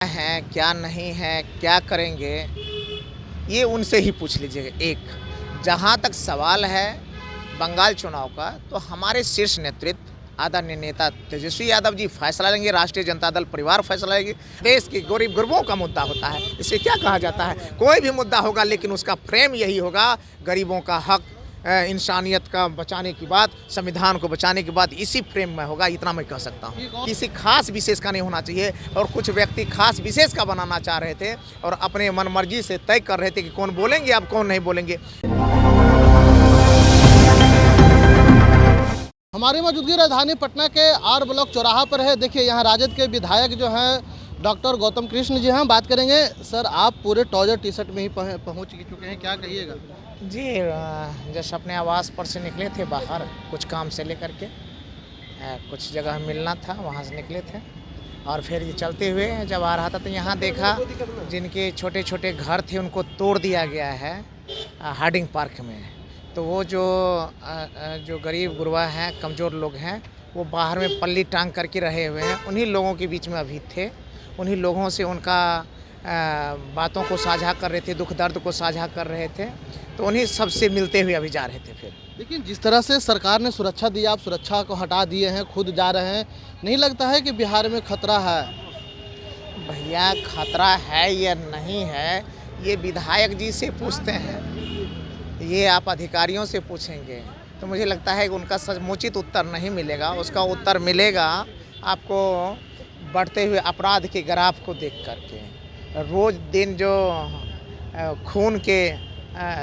हैं, क्या नहीं है, क्या करेंगे, ये उनसे ही पूछ लीजिएगा। एक जहाँ तक सवाल है बंगाल चुनाव का, तो हमारे शीर्ष नेतृत्व आदरणीय नेता तेजस्वी यादव जी फैसला लेंगे, राष्ट्रीय जनता दल परिवार फैसला लेंगे। देश के गरीब गुरबों का मुद्दा होता है, इसे क्या कहा जाता है, कोई भी मुद्दा होगा लेकिन उसका फ्रेम यही होगा, गरीबों का हक, इंसानियत का बचाने की बात, संविधान को बचाने की बात, इसी फ्रेम में होगा। इतना मैं कह सकता हूँ। किसी खास विशेष का नहीं होना चाहिए, और कुछ व्यक्ति खास विशेष का बनाना चाह रहे थे और अपने मनमर्जी से तय कर रहे थे कि कौन बोलेंगे अब कौन नहीं बोलेंगे। हमारी मौजूदगी राजधानी पटना के आर ब्लॉक चौराहा पर है। देखिए यहाँ राजद के विधायक जो हैं डॉक्टर गौतम कृष्ण जी हैं, बात करेंगे। सर, आप पूरे ट्राउजर टी शर्ट में ही पहुँच चुके हैं, क्या कहिएगा? जी, जैसे अपने आवास पर से निकले थे बाहर, कुछ काम से लेकर के, कुछ जगह मिलना था, वहाँ से निकले थे और फिर ये चलते हुए जब आ रहा था तो यहाँ देखा जिनके छोटे छोटे घर थे उनको तोड़ दिया गया है हार्डिंग पार्क में। तो वो जो गरीब गुरबा हैं, कमज़ोर लोग हैं, वो बाहर में पल्ली टांग करके रहे हुए हैं। उन्हीं लोगों के बीच में अभी थे, उन्हीं लोगों से उनका बातों को साझा कर रहे थे, दुख दर्द को साझा कर रहे थे, तो उन्हीं सबसे मिलते हुए अभी जा रहे थे। फिर लेकिन जिस तरह से सरकार ने सुरक्षा दी, आप सुरक्षा को हटा दिए हैं, खुद जा रहे हैं, नहीं लगता है कि बिहार में खतरा है? भैया, खतरा है या नहीं है ये विधायक जी से पूछते हैं, ये आप अधिकारियों से पूछेंगे तो मुझे लगता है कि उनका समुचित उत्तर नहीं मिलेगा। उसका उत्तर मिलेगा आपको बढ़ते हुए अपराध के ग्राफ को देख करके। रोज़ दिन जो खून के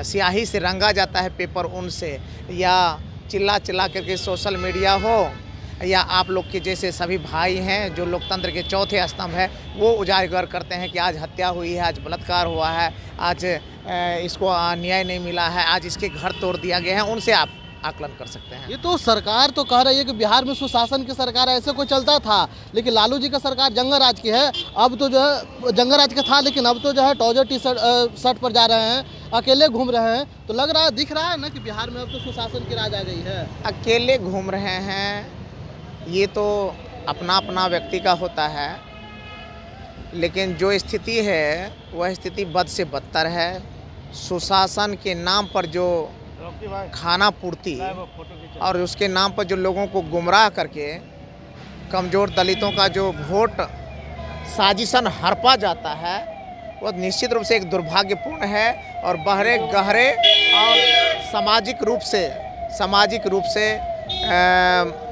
स्याही से रंगा जाता है पेपर उनसे, या चिल्ला चिल्ला करके सोशल मीडिया हो, या आप लोग के जैसे सभी भाई हैं जो लोकतंत्र के चौथे स्तंभ है, वो उजागर करते हैं कि आज हत्या हुई है, आज बलात्कार हुआ है, आज इसको न्याय नहीं मिला है, आज इसके घर तोड़ दिया गया है, उनसे आप आकलन कर सकते हैं। ये तो सरकार तो कह रही है कि बिहार में सुशासन की सरकार है, ऐसे कोई चलता था, लेकिन लालू जी का सरकार जंगल राज की है। अब तो जो है जंगल राज का था, लेकिन अब तो जो है ट्राउजर टी शर्ट पर जा रहे हैं, अकेले घूम रहे हैं, तो लग रहा है, दिख रहा है ना कि बिहार में अब तो सुशासन की राज आ गई है। अकेले घूम रहे हैं ये तो अपना अपना व्यक्ति का होता है, लेकिन जो स्थिति है वह स्थिति बद से बदतर है। सुशासन के नाम पर जो खाना पूर्ति और उसके नाम पर जो लोगों को गुमराह करके कमज़ोर दलितों का जो वोट साजिशन हड़पा जाता है, वह निश्चित रूप से एक दुर्भाग्यपूर्ण है और बहरे गहरे और सामाजिक रूप से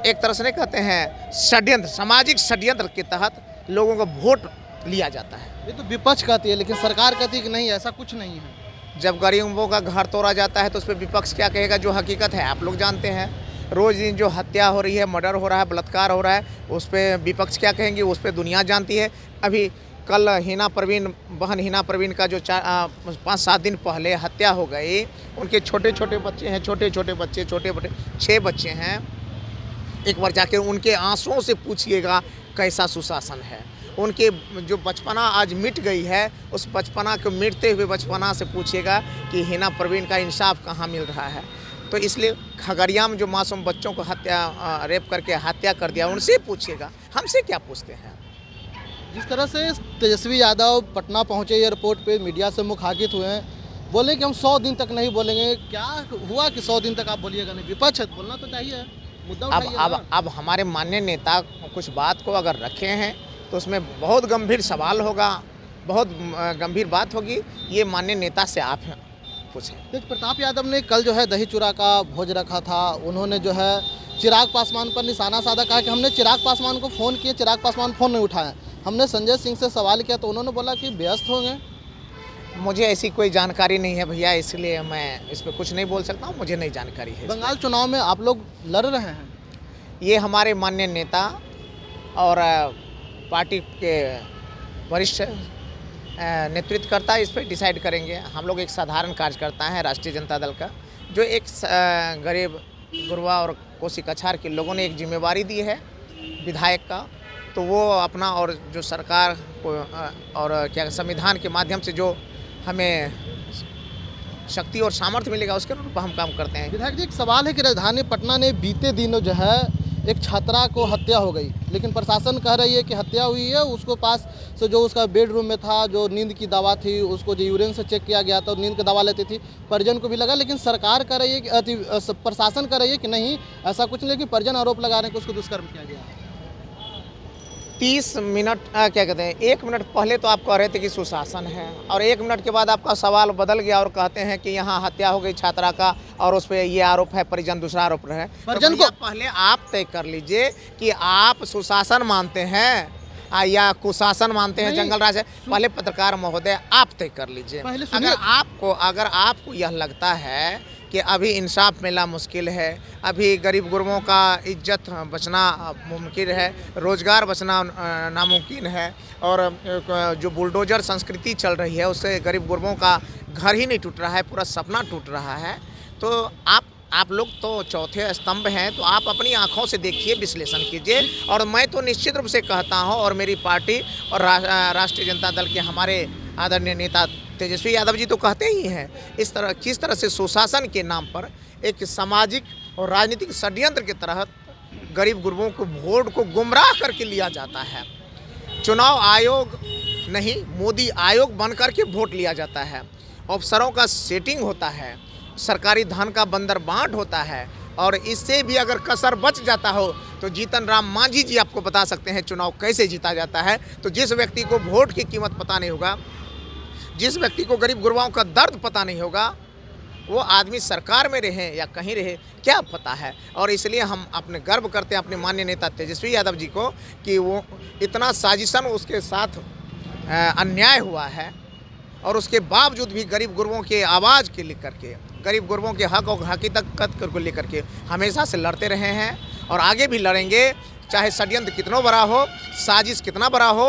एक तरह से नहीं कहते हैं षड्यंत्र, सामाजिक षड्यंत्र के तहत लोगों का वोट लिया जाता है। ये तो विपक्ष कहती है, लेकिन सरकार कहती है कि नहीं, ऐसा कुछ नहीं है। जब गरीबों का घर तोड़ा जाता है तो उस पर विपक्ष क्या कहेगा? जो हकीकत है आप लोग जानते हैं। रोज़ दिन जो हत्या हो रही है, मर्डर हो रहा है, बलात्कार हो रहा है, उस पर विपक्ष क्या कहेंगे? उस पर दुनिया जानती है। अभी कल बहन हिना परवीन का जो 5-7 दिन पहले हत्या हो गई, उनके छोटे छोटे बच्चे हैं, छोटे 6 बच्चे हैं। एक बार जाके उनके आंसुओं से पूछिएगा कैसा सुशासन है। उनके जो बचपना आज मिट गई है, उस बचपना को मिटते हुए बचपना से पूछिएगा कि हिना परवीन का इंसाफ कहाँ मिल रहा है। तो इसलिए खगड़िया में जो मासूम बच्चों को रेप करके हत्या कर दिया, उनसे पूछिएगा, हमसे क्या पूछते हैं? जिस तरह से तेजस्वी यादव पटना पहुंचे, एयरपोर्ट पे मीडिया से मुखातिब हुए हैं, बोले कि हम 100 दिन तक नहीं बोलेंगे। क्या हुआ कि 100 दिन तक आप बोलिएगा नहीं? विपक्ष है, बोलना तो चाहिए, मुद्दा उठाइए। अब हमारे माननीय नेता कुछ बात को अगर रखे हैं तो उसमें बहुत गंभीर सवाल होगा, बहुत गंभीर बात होगी। ये माननीय नेता से आप पूछें। तेज प्रताप यादव ने कल जो है दही चूड़ा का भोज रखा था। उन्होंने जो है चिराग पासवान पर निशाना साधा, कहा कि हमने चिराग पासवान को फ़ोन किए, चिराग पासवान फ़ोन नहीं उठाया। हमने संजय सिंह से सवाल किया तो उन्होंने बोला कि व्यस्त होंगे। मुझे ऐसी कोई जानकारी नहीं है भैया, इसलिए मैं इस पर कुछ नहीं बोल सकता हूँ, मुझे नहीं जानकारी है। बंगाल चुनाव में आप लोग लड़ रहे हैं, ये हमारे माननीय नेता और पार्टी के वरिष्ठ नेतृत्वकर्ता इस पर डिसाइड करेंगे। हम लोग एक साधारण कार्यकर्ता हैं राष्ट्रीय जनता दल का, जो एक गरीब गुरबा और कोसी कछार के लोगों ने एक जिम्मेवारी दी है विधायक का, तो वो अपना और जो सरकार को और क्या संविधान के माध्यम से जो हमें शक्ति और सामर्थ्य मिलेगा उसके अनुरूप हम काम करते हैं। विधायक जी, एक सवाल है कि राजधानी पटना ने बीते दिनों जो है एक छात्रा को हत्या हो गई, लेकिन प्रशासन कह रही है कि हत्या हुई है, उसको पास से जो उसका बेडरूम में था, जो नींद की दवा थी, उसको जो यूरिन से चेक किया गया था, नींद की दवा लेती थी, परिजन को भी लगा। लेकिन सरकार कह रही है कि प्रशासन कह रही है कि नहीं, ऐसा कुछ नहीं, लेकिन परिजन आरोप लगा रहे हैं कि उसको दुष्कर्म किया गया। 30 मिनट क्या कहते हैं, 1 मिनट पहले तो आप कह रहे थे कि सुशासन है, और 1 मिनट के बाद आपका सवाल बदल गया और कहते हैं कि यहाँ हत्या हो गई छात्रा का और उस पर ये आरोप है, परिजन दूसरा आरोप है। परिजन को पहले आप तय कर लीजिए कि आप सुशासन मानते हैं या कुशासन मानते हैं, जंगल राज है। पहले पत्रकार महोदय आप तय कर लीजिए। अगर आपको यह लगता है कि अभी इंसाफ मिलना मुश्किल है, अभी गरीब गुरबों का इज्जत बचना मुमकिन है, रोज़गार बचना नामुमकिन है, और जो बुलडोजर संस्कृति चल रही है उससे गरीब गुरबों का घर ही नहीं टूट रहा है, पूरा सपना टूट रहा है, तो आप लोग तो चौथे स्तंभ हैं, तो आप अपनी आंखों से देखिए, विश्लेषण कीजिए। और मैं तो निश्चित रूप से कहता हूं, और मेरी पार्टी और राष्ट्रीय जनता दल के हमारे आदरणीय नेता तेजस्वी यादव जी तो कहते ही हैं, किस तरह से सुशासन के नाम पर एक सामाजिक और राजनीतिक षड्यंत्र के तहत गरीब गुरबों को वोट को गुमराह करके लिया जाता है। चुनाव आयोग नहीं, मोदी आयोग बन करके वोट लिया जाता है, अफसरों का सेटिंग होता है, सरकारी धन का बंदर बांट होता है, और इससे भी अगर कसर बच जाता हो तो जीतन राम मांझी जी आपको बता सकते हैं चुनाव कैसे जीता जाता है। तो जिस व्यक्ति को वोट की कीमत पता नहीं होगा, जिस व्यक्ति को गरीब गुरबाओं का दर्द पता नहीं होगा, वो आदमी सरकार में रहे या कहीं रहे क्या पता है। और इसलिए हम अपने गर्व करते हैं अपने माननीय नेता तेजस्वी यादव जी को कि वो इतना साजिशन उसके साथ अन्याय हुआ है, और उसके बावजूद भी गरीब गुरबों के आवाज़ के लेकर के, गरीब गुरबों के हक और हकीकत को लेकर के हमेशा से लड़ते रहे हैं और आगे भी लड़ेंगे। चाहे षड्यंत्र कितना बड़ा हो, साजिश कितना बड़ा हो,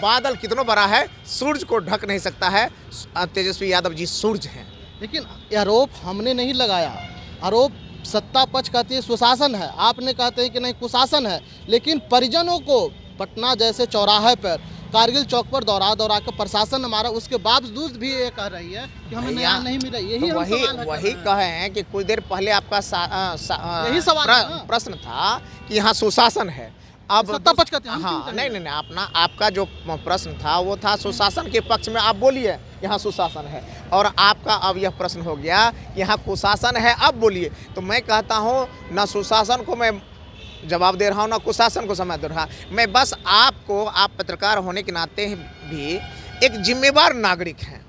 बादल कितना बड़ा है, सूरज को ढक नहीं सकता है। तेजस्वी यादव जी सूरज हैं। लेकिन आरोप हमने नहीं लगाया, आरोप सत्ता पक्ष कहती है सुशासन है, आपने कहते हैं कि नहीं कुशासन है। लेकिन परिजनों को पटना जैसे चौराहे पर, कारगिल चौक पर दौरा कर प्रशासन हमारा, उसके बावजूद भी ये कह रही है कि हमें न्याय नहीं मिला। यही तो वही कहे हैं कि कुछ देर पहले आपका यही सवाल प्रश्न था कि यहाँ सुशासन है, अब सत्ता पक्ष कहते हैं। हाँ, नहीं, आपका जो प्रश्न था वो था सुशासन के पक्ष में, आप बोलिए यहाँ सुशासन है, और आपका अब यह प्रश्न हो गया यहाँ कुशासन है, अब बोलिए। तो मैं कहता हूँ न सुशासन को मैं जवाब दे रहा हूँ, ना कुशासन को समय दे रहा, मैं बस आपको, आप पत्रकार होने के नाते भी एक जिम्मेवार नागरिक हैं,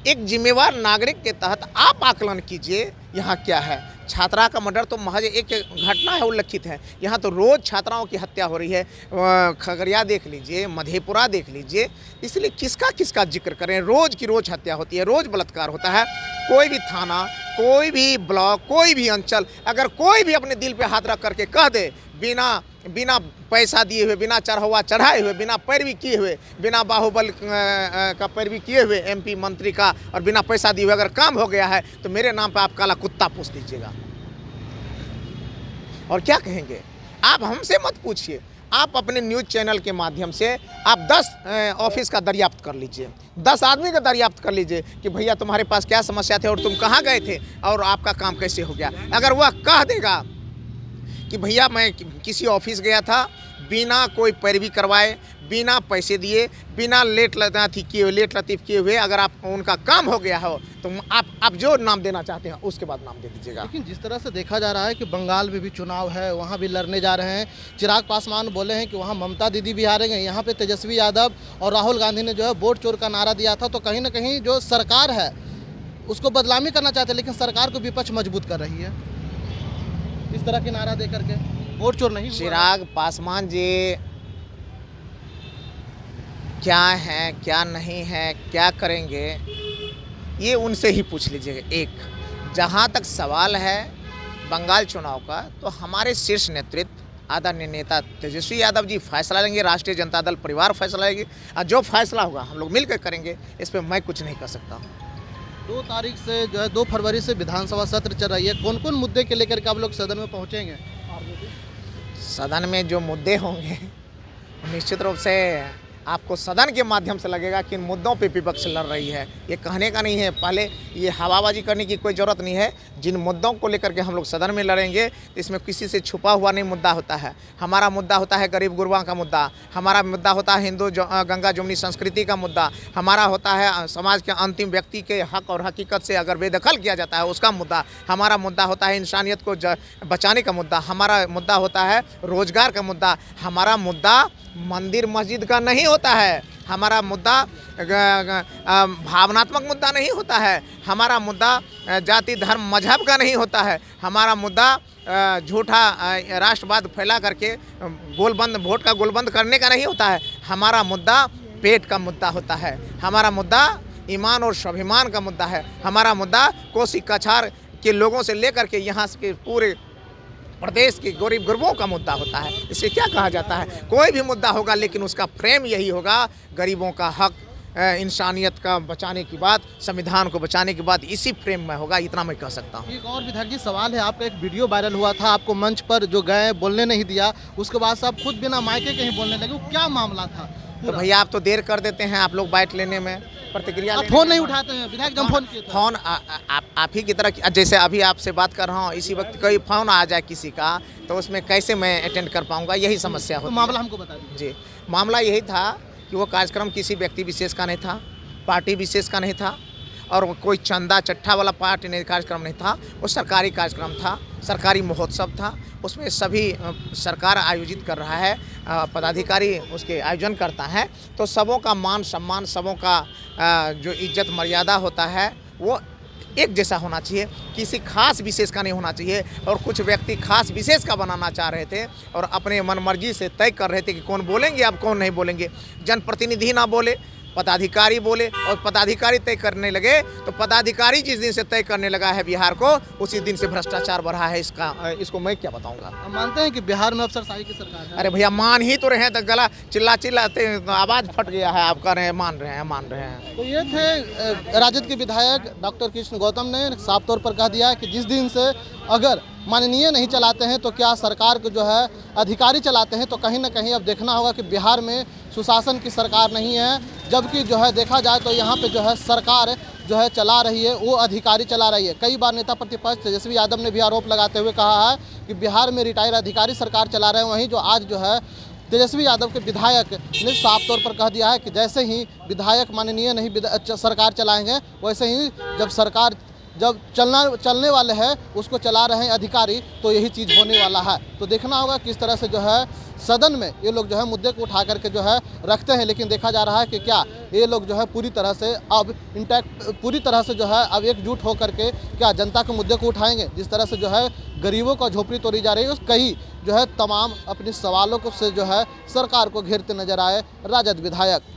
एक जिम्मेवार नागरिक के तहत आप आकलन कीजिए यहाँ क्या है। छात्रा का मर्डर तो महज एक घटना है, उल्लेखित है। यहाँ तो रोज़ छात्राओं की हत्या हो रही है, खगड़िया देख लीजिए, मधेपुरा देख लीजिए, इसलिए किसका जिक्र करें। रोज़ की रोज़ हत्या होती है, रोज़ बलात्कार होता है। कोई भी थाना, कोई भी ब्लॉक, कोई भी अंचल, अगर कोई भी अपने दिल पे हाथ रख करके कह दे, बिना पैसा दिए हुए, बिना चढ़ावा चढ़ाए हुए, बिना पैरवी किए हुए, बिना बाहुबल का पैरवी किए हुए MP मंत्री का, और बिना पैसा दिए हुए अगर काम हो गया है, तो मेरे नाम पे आप काला कुत्ता पूछ दीजिएगा। और क्या कहेंगे आप, हमसे मत पूछिए, आप अपने न्यूज़ चैनल के माध्यम से आप 10 ऑफिस का दरियाफ्त कर लीजिए, 10 आदमी का दरियाफ्त कर लीजिए कि भैया तुम्हारे पास क्या समस्या थे और तुम कहाँ गए थे और आपका काम कैसे हो गया। अगर वह कह देगा कि भैया मैं किसी ऑफिस गया था, बिना कोई पैरवी करवाए, बिना पैसे दिए, बिना लेट लतीफ़ किए हुए, अगर आप उनका काम हो गया हो, तो आप जो नाम देना चाहते हैं उसके बाद नाम दे दीजिएगा। लेकिन जिस तरह से देखा जा रहा है कि बंगाल में भी चुनाव है, वहाँ भी लड़ने जा रहे हैं, चिराग पासवान बोले हैं कि वहाँ ममता दीदी भी हारेंगे, यहाँ पे तेजस्वी यादव और राहुल गांधी ने जो है वोट चोर का नारा दिया था। तो कहीं ना कहीं जो सरकार है उसको बदनामी करना चाहते हैं, लेकिन सरकार को विपक्ष मजबूत कर रही है इस तरह के नारा दे करके। वोट चोर नहीं हुआ। चिराग पासवान जी क्या है, क्या नहीं है, क्या करेंगे, ये उनसे ही पूछ लीजिएगा। एक जहाँ तक सवाल है बंगाल चुनाव का, तो हमारे शीर्ष नेतृत्व आदरणीय नेता तेजस्वी यादव जी फैसला लेंगे, राष्ट्रीय जनता दल परिवार फैसला लेगी, और जो फैसला होगा हम लोग मिलकर करेंगे। इस पर मैं कुछ नहीं कर सकता। 2 तारीख से जो है 2 फरवरी से विधानसभा सत्र चल रही है, कौन कौन मुद्दे के लेकर के आप लोग सदन में पहुंचेंगे? सदन में जो मुद्दे होंगे निश्चित रूप से आपको सदन के माध्यम से लगेगा कि इन मुद्दों पे विपक्ष लड़ रही है। ये कहने का नहीं है, पहले ये हवाबाजी करने की कोई ज़रूरत नहीं है। जिन मुद्दों को लेकर के हम लोग सदन में लड़ेंगे, इसमें किसी से छुपा हुआ नहीं मुद्दा होता है। हमारा मुद्दा होता है गरीब गुरबा का मुद्दा, हमारा मुद्दा होता है हिंदू गंगा जमुनी संस्कृति का मुद्दा, हमारा होता है समाज के अंतिम व्यक्ति के हक और हकीकत से अगर बेदखल किया जाता है उसका मुद्दा, हमारा मुद्दा होता है इंसानियत को बचाने का मुद्दा, हमारा मुद्दा होता है रोजगार का मुद्दा, हमारा मुद्दा मंदिर मस्जिद का नहीं होता है, हमारा मुद्दा भावनात्मक मुद्दा नहीं होता है, हमारा मुद्दा जाति धर्म मजहब का नहीं होता है, हमारा मुद्दा झूठा राष्ट्रवाद फैला करके गोलबंद वोट का गोलबंद करने का नहीं होता है, हमारा मुद्दा पेट का मुद्दा होता है, हमारा मुद्दा ईमान और स्वाभिमान का मुद्दा है, हमारा मुद्दा कोसी कछार के लोगों से लेकर के यहाँ के पूरे प्रदेश के गरीब गुरबों का मुद्दा होता है। इसे क्या कहा जाता है, कोई भी मुद्दा होगा लेकिन उसका फ्रेम यही होगा, गरीबों का हक, इंसानियत का बचाने की बात, संविधान को बचाने की बात इसी फ्रेम में होगा, इतना मैं कह सकता हूँ। एक और विधायक जी सवाल है, आपका एक वीडियो वायरल हुआ था, आपको मंच पर जो गए बोलने नहीं दिया, उसके बाद से आप खुद बिना मायके के ही बोलने लगे, वो क्या मामला था? तो भैया आप तो देर कर देते हैं, आप लोग बाइट लेने में, प्रतिक्रिया आप फोन नहीं उठाते हैं, विधायक जब फोन किए थे। फोन आप ही की तरह, जैसे अभी आपसे बात कर रहा हूँ, इसी वक्त कोई फोन आ जाए किसी का तो उसमें कैसे मैं अटेंड कर पाऊँगा, यही समस्या तो होती है। मामला हमको बता दीजिए। जी, मामला यही था कि वो कार्यक्रम किसी व्यक्ति विशेष का नहीं था, पार्टी विशेष का नहीं था, और कोई चंदा चट्ठा वाला पार्टी नहीं, कार्यक्रम नहीं था, वो सरकारी कार्यक्रम था, सरकारी महोत्सव था, उसमें सभी सरकार आयोजित कर रहा है, पदाधिकारी उसके आयोजन करता है, तो सबों का मान सम्मान, सबों का जो इज्जत मर्यादा होता है वो एक जैसा होना चाहिए, किसी खास विशेष का नहीं होना चाहिए। और कुछ व्यक्ति खास विशेष का बनाना चाह रहे थे और अपने मनमर्जी से तय कर रहे थे कि कौन बोलेंगे अब कौन नहीं बोलेंगे, जनप्रतिनिधि ना बोले, पदाधिकारी बोले, और पदाधिकारी तय करने लगे, तो पदाधिकारी जिस दिन से तय करने लगा है बिहार को, उसी दिन से भ्रष्टाचार बढ़ा है। इसको मैं क्या बताऊंगा। हम मानते हैं कि बिहार में अफसरशाही की सरकार है। अरे भैया मान ही तो रहे हैं, तो गला चिल्लाते आवाज़ फट गया है, आप कह रहे हैं मान रहे हैं। तो ये थे राजद के विधायक डॉक्टर कृष्ण गौतम ने साफ तौर पर कह दिया कि जिस दिन से अगर माननीय नहीं चलाते हैं तो क्या सरकार को जो है अधिकारी चलाते हैं, तो कहीं ना कहीं अब देखना होगा कि बिहार में सुशासन की सरकार नहीं है, जबकि जो है देखा जाए तो यहाँ पे जो है सरकार जो है चला रही है वो अधिकारी चला रही है। कई बार नेता प्रतिपक्ष तेजस्वी यादव ने भी आरोप लगाते हुए कहा है कि बिहार में रिटायर अधिकारी सरकार चला रहे हैं, वहीं जो आज जो है तेजस्वी यादव के विधायक ने साफ तौर पर कह दिया है कि जैसे ही विधायक माननीय नहीं सरकार चलाएंगे, वैसे ही जब सरकार जब चलने वाले हैं उसको चला रहे हैं अधिकारी, तो यही चीज़ होने वाला है। तो देखना होगा किस तरह से जो है सदन में ये लोग जो है मुद्दे को उठा करके जो है रखते हैं, लेकिन देखा जा रहा है कि क्या ये लोग जो है पूरी तरह से अब पूरी तरह से जो है अब एकजुट होकर के क्या जनता के मुद्दे को उठाएंगे। जिस तरह से जो है गरीबों का झोपड़ी तोड़ी जा रही है, कई जो है तमाम अपने सवालों को से जो है सरकार को घेरते नजर आए राजद विधायक।